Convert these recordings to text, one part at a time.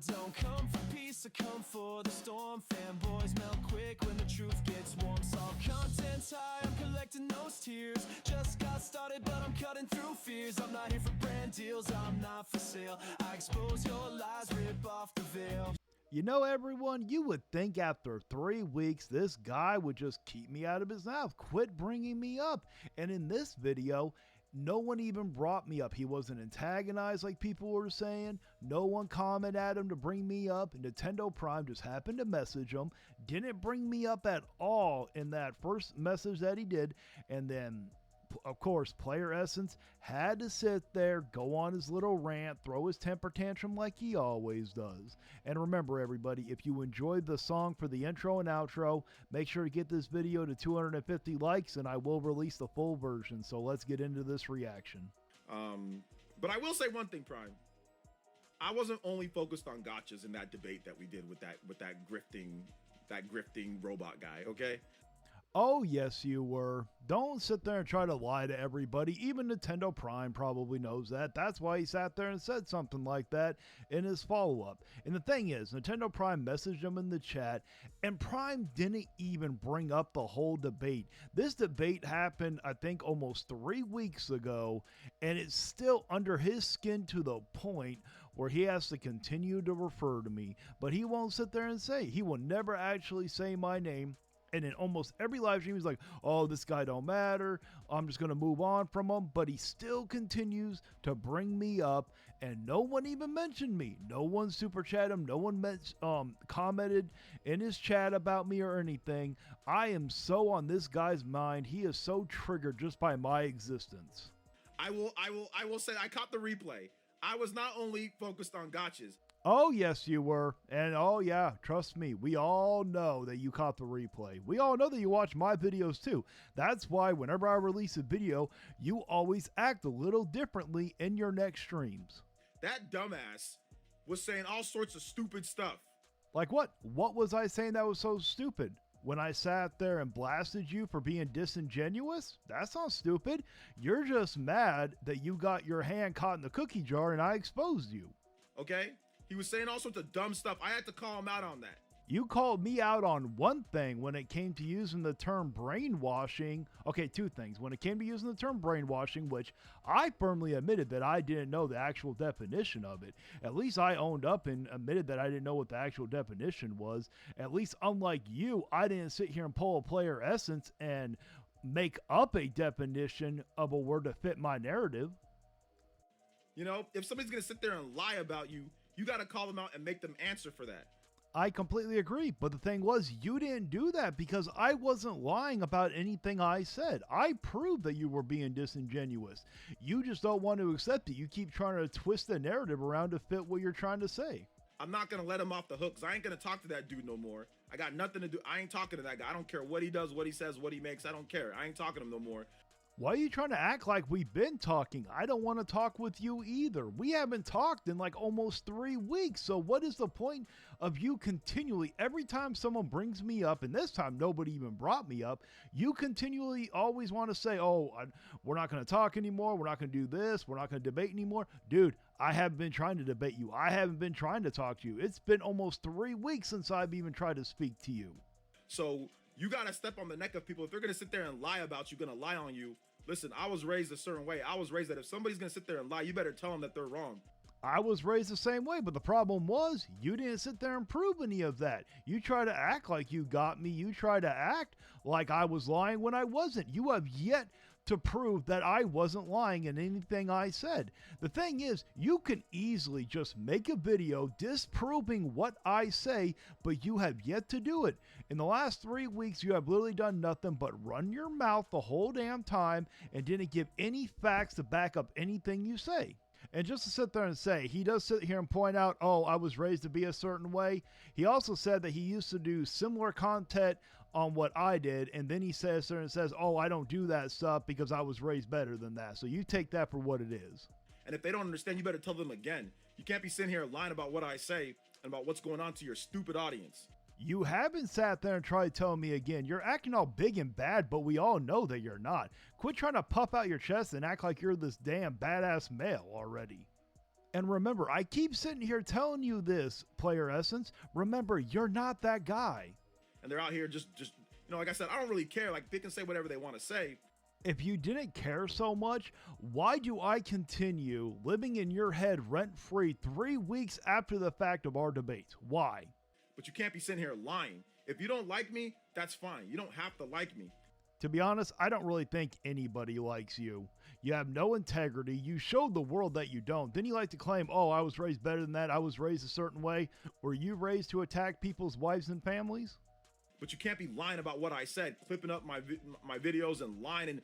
don't come for peace, I come for the storm. Fanboys melt quick when the truth gets warm. Saw content's high, I'm collecting those tears. Just got started, but I'm cutting through fears. I'm not here for brand deals, I'm not for sale. I expose your lies, rip off the veil. You know, everyone, you would think after 3 weeks, this guy would just keep me out of his mouth, quit bringing me up. And in this video, no one even brought me up. He wasn't antagonized like people were saying. No one commented at him to bring me up. Nintendo Prime just happened to message him. Didn't bring me up at all in that first message that he did. And then, of course, Player Essence had to sit there, go on his little rant, throw his temper tantrum like he always does. And remember, everybody, if you enjoyed the song for the intro and outro, make sure to get this video to 250 likes and I will release the full version. So let's get into this reaction. But I will say one thing, Prime. I wasn't only focused on gotchas in that debate that we did with that grifting robot guy, okay? Oh, yes, you were. Don't sit there and try to lie to everybody. Even Nintendo Prime probably knows that. That's why he sat there and said something like that in his follow-up. And the thing is, Nintendo Prime messaged him in the chat, and Prime didn't even bring up the whole debate. This debate happened, I think, almost 3 weeks ago, and it's still under his skin to the point where he has to continue to refer to me. But he won't sit there and say. He will never actually say my name. And in almost every live stream, he's like, oh, this guy don't matter. I'm just going to move on from him. But he still continues to bring me up. And no one even mentioned me. No one super chatted him. No one commented in his chat about me or anything. I am so on this guy's mind. He is so triggered just by my existence. I will say I caught the replay. I was not only focused on gotchas. Oh, yes, you were. And oh, yeah, trust me, we all know that you caught the replay. We all know that you watch my videos too. That's why whenever I release a video, you always act a little differently in your next streams. That dumbass was saying all sorts of stupid stuff. Like what? What was I saying that was so stupid? When I sat there and blasted you for being disingenuous? That's not stupid. You're just mad that you got your hand caught in the cookie jar and I exposed you. Okay? He was saying all sorts of dumb stuff. I had to call him out on that. You called me out on one thing when it came to using the term brainwashing. Okay, two things. When it came to using the term brainwashing, which I firmly admitted that I didn't know the actual definition of it. At least I owned up and admitted that I didn't know what the actual definition was. At least unlike you, I didn't sit here and pull a Player Essence and make up a definition of a word to fit my narrative. You know, if somebody's going to sit there and lie about you, you got to call them out and make them answer for that. I completely agree. But the thing was, you didn't do that because I wasn't lying about anything I said. I proved that you were being disingenuous. You just don't want to accept it. You keep trying to twist the narrative around to fit what you're trying to say. I'm not going to let him off the hook because I ain't going to talk to that dude no more. I got nothing to do. I ain't talking to that guy. I don't care what he does, what he says, what he makes. I don't care. I ain't talking to him no more. Why are you trying to act like we've been talking? I don't want to talk with you either. We haven't talked in like almost 3 weeks. So what is the point of you continually, every time someone brings me up, and this time nobody even brought me up, you continually always want to say, oh, we're not going to talk anymore. We're not going to do this. We're not going to debate anymore. Dude, I haven't been trying to debate you. I haven't been trying to talk to you. It's been almost 3 weeks since I've even tried to speak to you. So you got to step on the neck of people. If they're going to sit there and lie about you, going to lie on you. Listen, I was raised a certain way. I was raised that if somebody's going to sit there and lie, you better tell them that they're wrong. I was raised the same way, but the problem was you didn't sit there and prove any of that. You try to act like you got me. You try to act like I was lying when I wasn't. You have yet to prove that I wasn't lying in anything I said. The thing is, you can easily just make a video disproving what I say, but you have yet to do it. In the last 3 weeks, you have literally done nothing but run your mouth the whole damn time and didn't give any facts to back up anything you say. And just to sit there and say, he does sit here and point out, oh, I was raised to be a certain way. He also said that he used to do similar content on what I did. And then he says there and says, oh, I don't do that stuff because I was raised better than that. So you take that for what it is. And if they don't understand, you better tell them again. You can't be sitting here lying about what I say and about what's going on to your stupid audience. You haven't sat there and tried to tell me again. You're acting all big and bad, but we all know that you're not. Quit trying to puff out your chest and act like you're this damn badass male already. And remember, I keep sitting here telling you this, Player Essence. Remember, you're not that guy. And they're out here just like I said, I don't really care. Like, they can say whatever they want to say. If you didn't care so much, why do I continue living in your head rent-free 3 weeks after the fact of our debates? Why? But you can't be sitting here lying. If you don't like me, that's fine. You don't have to like me. To be honest, I don't really think anybody likes you. You have no integrity. You showed the world that you don't. Then you like to claim, oh, I was raised better than that. I was raised a certain way. Were you raised to attack people's wives and families? But you can't be lying about what I said, clipping up my videos and lying. And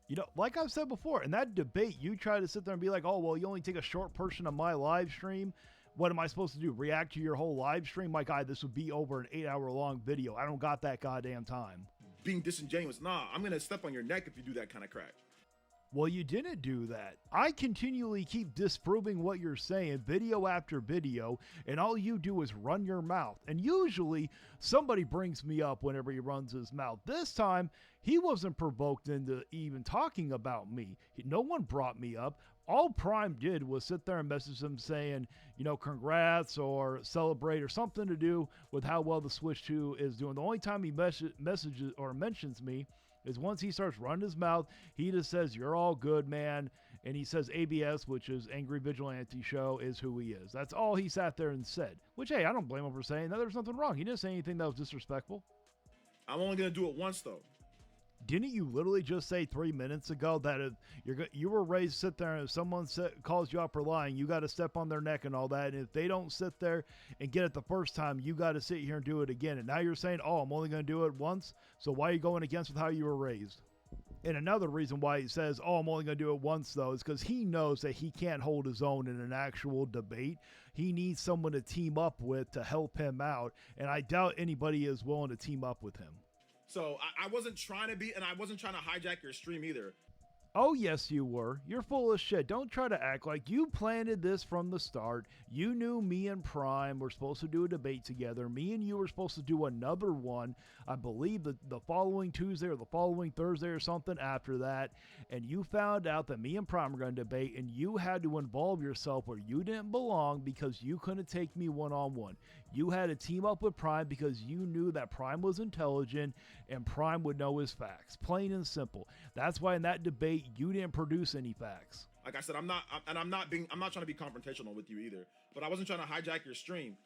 you know, like I've said before, in that debate, you try to sit there and be like, oh, well, you only take a short portion of my live stream. What am I supposed to do? React to your whole live stream? My God, this would be over an 8-hour-long video. I don't got that goddamn time. Being disingenuous. Nah, I'm going to step on your neck if you do that kind of crap. Well, you didn't do that. I continually keep disproving what you're saying video after video, and all you do is run your mouth. And usually somebody brings me up whenever he runs his mouth. This time, he wasn't provoked into even talking about me. No one brought me up. All Prime did was sit there and message him saying, you know, congrats or celebrate or something to do with how well the Switch 2 is doing. The only time he messages or mentions me is once he starts running his mouth. He just says, you're all good, man. And he says ABS, which is Angry Vigilante Show, is who he is. That's all he sat there and said. Which, hey, I don't blame him for saying that. There's nothing wrong. He didn't say anything that was disrespectful. I'm only going to do it once, though. Didn't you literally just say 3 minutes ago that if you were raised to sit there and if someone calls you out for lying, you got to step on their neck and all that. And if they don't sit there and get it the first time, you got to sit here and do it again. And now you're saying, oh, I'm only going to do it once. So why are you going against with how you were raised? And another reason why he says, oh, I'm only going to do it once, though, is because he knows that he can't hold his own in an actual debate. He needs someone to team up with to help him out. And I doubt anybody is willing to team up with him. So I wasn't trying to be, and I wasn't trying to hijack your stream either. Oh, yes, you were. You're full of shit. Don't try to act like you planted this from the start. You knew me and Prime were supposed to do a debate together. Me and you were supposed to do another one, I believe the following Tuesday or the following Thursday or something after that. And you found out that me and Prime were going to debate, and you had to involve yourself where you didn't belong because you couldn't take me one-on-one. You had to team up with Prime because you knew that Prime was intelligent and Prime would know his facts. Plain and simple. That's why in that debate, you didn't produce any facts. Like I said, I'm not trying to be confrontational with you either, but I wasn't trying to hijack your stream.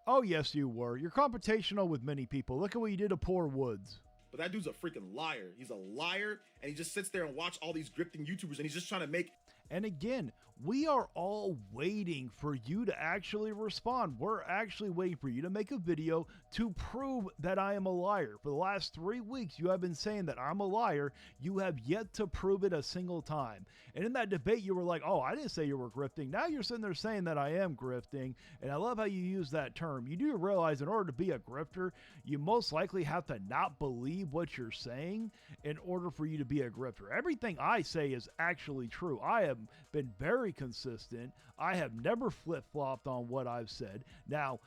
Oh, yes, you were. You're confrontational with many people. Look at what you did to poor Woods. But that dude's a freaking liar. He's a liar, and he just sits there and watch all these grifting YouTubers, and he's just trying to make... And again, we are all waiting for you to actually respond. We're actually waiting for you to make a video to prove that I am a liar. For the last 3 weeks, you have been saying that I'm a liar. You have yet to prove it a single time. And in that debate, you were like, oh, I didn't say you were grifting. Now you're sitting there saying that I am grifting. And I love how you use that term. You do realize in order to be a grifter, you most likely have to not believe what you're saying in order for you to be a grifter. Everything I say is actually true. I have been very consistent. I have never flip-flopped on what I've said. Now,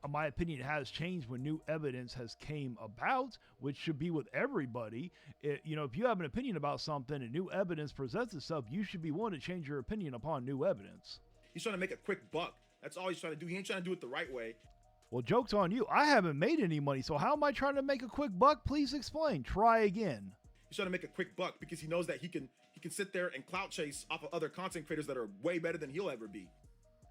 my opinion has changed when new evidence has came about, which should be with everybody. If you have an opinion about something and new evidence presents itself, you should be willing to change your opinion upon new evidence. He's trying to make a quick buck. That's all he's trying to do. He ain't trying to do it the right way. Well, joke's on you. I haven't made any money, so how am I trying to make a quick buck? Please explain. Try again. He's trying to make a quick buck because he knows that he can sit there and clout chase off of other content creators that are way better than he'll ever be.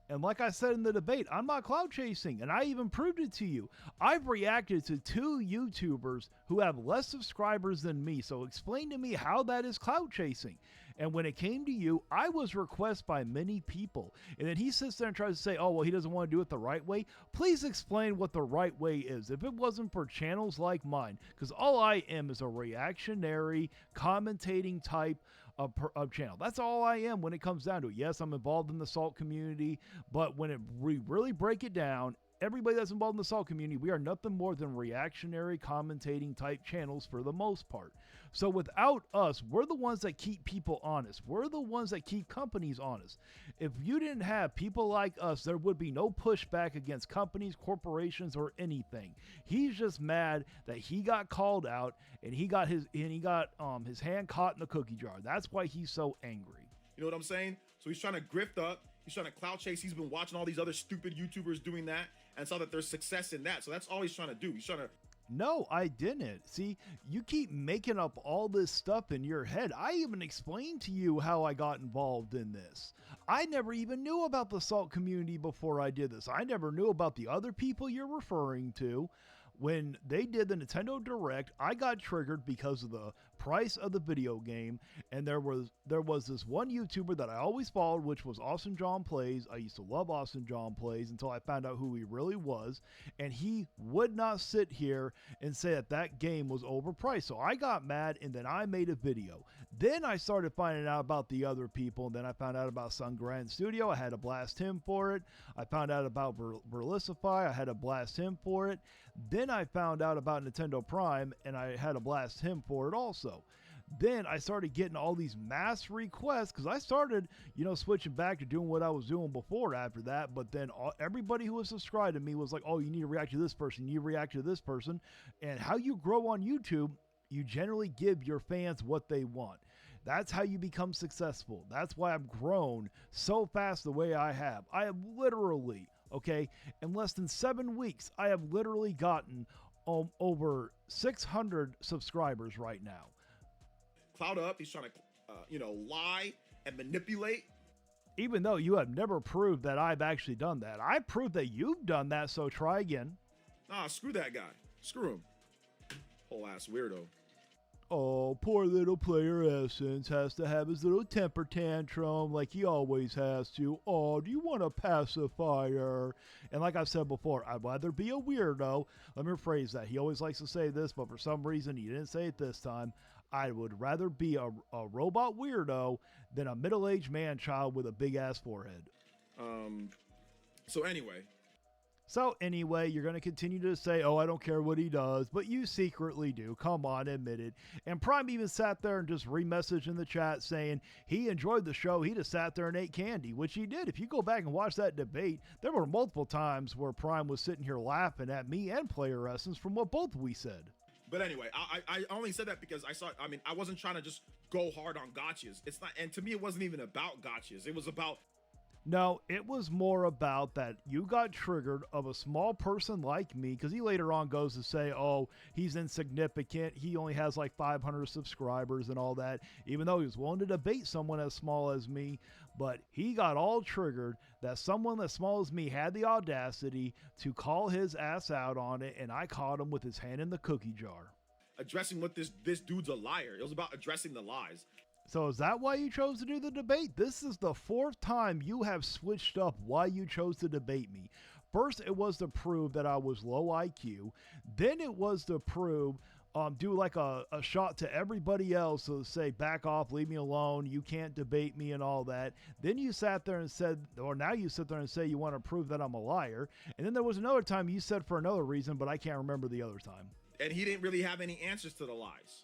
And like I said in the debate, I'm not clout chasing, and I even proved it to you. I've reacted to 2 YouTubers who have less subscribers than me, so explain to me how that is clout chasing. And when it came to you, I was requested by many people. And then he sits there and tries to say, oh, well, he doesn't want to do it the right way. Please explain what the right way is. If it wasn't for channels like mine, because all I am is a reactionary, commentating type of channel. That's all I am when it comes down to it. Yes, I'm involved in the Salt community, but when we really break it down, everybody that's involved in the Salt community, we are nothing more than reactionary commentating type channels for the most part. So without us, we're the ones that keep people honest. We're the ones that keep companies honest. If you didn't have people like us, there would be no pushback against companies, corporations, or anything. He's just mad that he got called out and he got his hand caught in the cookie jar. That's why he's so angry. You know what I'm saying? So he's trying to grift up. He's trying to clout chase. He's been watching all these other stupid YouTubers doing that and saw that there's success in that. So that's all he's trying to do. He's trying to. No, I didn't. See, you keep making up all this stuff in your head. I even explained to you how I got involved in this. I never even knew about the Salt community before I did this. I never knew about the other people you're referring to. When they did the Nintendo Direct, I got triggered because of the price of the video game, and there was this one YouTuber that I always followed, which was Austin John Plays. I used to love Austin John Plays until I found out who he really was, and he would not sit here and say that that game was overpriced. So I got mad, and then I made a video. Then I started finding out about the other people, and then I found out about Sun Grand Studio. I had to blast him for it. I found out about Verlicify. I had to blast him for it. Then I found out about Nintendo Prime, and I had to blast him for it also. Then I started getting all these mass requests because I started, switching back to doing what I was doing before after that. But then everybody who was subscribed to me was like, oh, you need to react to this person. You need to react to this person. And how you grow on YouTube, you generally give your fans what they want. That's how you become successful. That's why I've grown so fast the way I have. I have literally, in less than 7 weeks, I have literally gotten over 600 subscribers right now. Clout up. He's trying to, lie and manipulate. Even though you have never proved that I've actually done that. I proved that you've done that, so try again. Nah, screw that guy. Screw him. Whole ass weirdo. Oh, poor little player Essence has to have his little temper tantrum like he always has to. Oh, do you want a pacifier? And like I've said before, I'd rather be a weirdo. Let me rephrase that. He always likes to say this, but for some reason he didn't say it this time. I would rather be a robot weirdo than a middle-aged man-child with a big-ass forehead. So anyway, you're going to continue to say, oh, I don't care what he does, but you secretly do. Come on, admit it. And Prime even sat there and just re-messaged in the chat saying he enjoyed the show. He just sat there and ate candy, which he did. If you go back and watch that debate, there were multiple times where Prime was sitting here laughing at me and Player Essence from what both we said. But anyway, I only said that because I wasn't trying to just go hard on gotchas. It's not, and to me, it wasn't even about gotchas. It was about. No, it was more about that you got triggered of a small person like me, because he later on goes to say, oh, he's insignificant. He only has like 500 subscribers and all that, even though he was willing to debate someone as small as me. But he got all triggered that someone as small as me had the audacity to call his ass out on it, and I caught him with his hand in the cookie jar. Addressing what this dude's a liar. It was about addressing the lies. So is that why you chose to do the debate? This is the 4th time you have switched up why you chose to debate me. First, it was to prove that I was low IQ. Then it was to prove, do like a shot to everybody else to say, back off, leave me alone, you can't debate me and all that. Then you sat there and said, or now you sit there and say you want to prove that I'm a liar. And then there was another time you said for another reason, but I can't remember the other time. And he didn't really have any answers to the lies.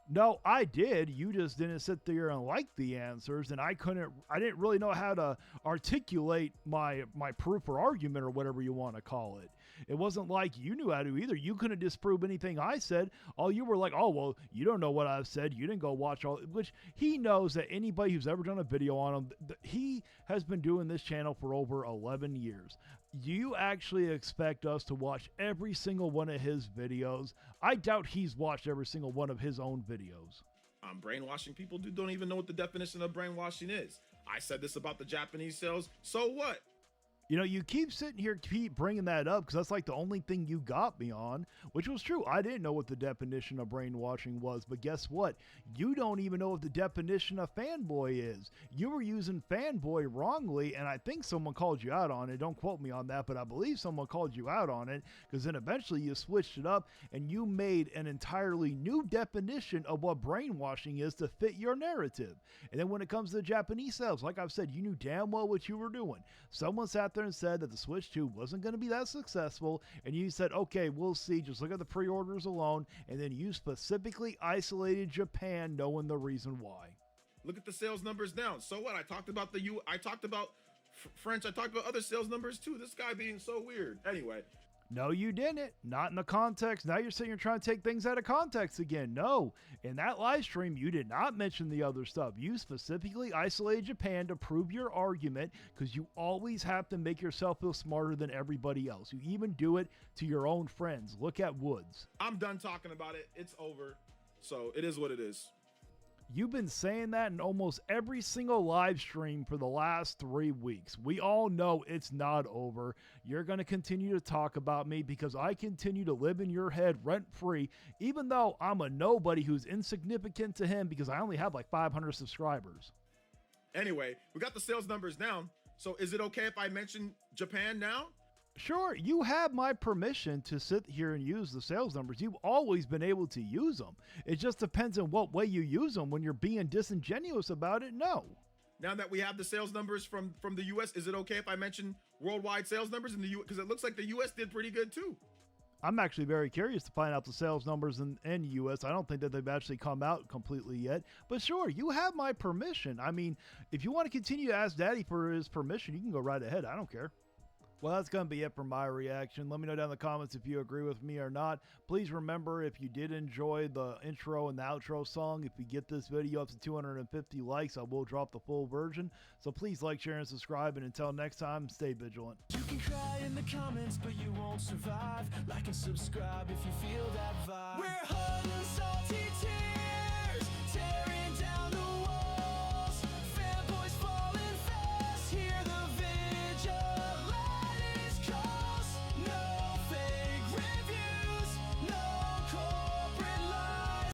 No, I did. You just didn't sit there and like the answers, and I didn't really know how to articulate my proof or argument or whatever you want to call it. It wasn't like you knew how to either. You couldn't disprove anything I said. All you were like, oh, well, you don't know what I've said. You didn't go watch all, which he knows that anybody who's ever done a video on him, he has been doing this channel for over 11 years. You actually expect us to watch every single one of his videos? I doubt he's watched every single one of his own videos. Brainwashing people don't even know what the definition of brainwashing is. I said this about the Japanese sales. So what? You keep sitting here, keep bringing that up because that's like the only thing you got me on, which was true. I didn't know what the definition of brainwashing was, but guess what? You don't even know what the definition of fanboy is. You were using fanboy wrongly, and I think someone called you out on it. Don't quote me on that, but I believe someone called you out on it because then eventually you switched it up and you made an entirely new definition of what brainwashing is to fit your narrative. And then when it comes to the Japanese sales, like I've said, you knew damn well what you were doing. Someone sat there and said that the Switch 2 wasn't going to be that successful, and you said, okay, we'll see, just look at the pre-orders alone, and then you specifically isolated Japan, knowing the reason why. Look at the sales numbers down. So what? I talked about French, I talked about other sales numbers too. This guy being so weird. Anyway. No, you didn't. Not in the context. Now you're saying you're trying to take things out of context again. No. In that live stream, you did not mention the other stuff. You specifically isolated Japan to prove your argument because you always have to make yourself feel smarter than everybody else. You even do it to your own friends. Look at Woods. I'm done talking about it. It's over. So it is what it is. You've been saying that in almost every single live stream for the last 3 weeks. We all know it's not over. You're going to continue to talk about me because I continue to live in your head rent-free, even though I'm a nobody who's insignificant to him because I only have like 500 subscribers. Anyway, we got the sales numbers down. So is it okay if I mention Japan now? Sure, you have my permission to sit here and use the sales numbers. You've always been able to use them. It just depends on what way you use them. When you're being disingenuous about it, no. Now that we have the sales numbers from the US, is it okay if I mention worldwide sales numbers in the US? Because it looks like the US did pretty good too. I'm actually very curious to find out the sales numbers in US. I don't think that they've actually come out completely yet. But sure, you have my permission. I mean, if you want to continue to ask Daddy for his permission, you can go right ahead. I don't care. Well, that's going to be it for my reaction. Let me know down in the comments if you agree with me or not. Please remember, if you did enjoy the intro and the outro song, if we get this video up to 250 likes, I will drop the full version. So please like, share, and subscribe. And until next time, stay vigilant. You can cry in the comments, but you won't survive. Like and subscribe if you feel that vibe. We're hot and salty tears.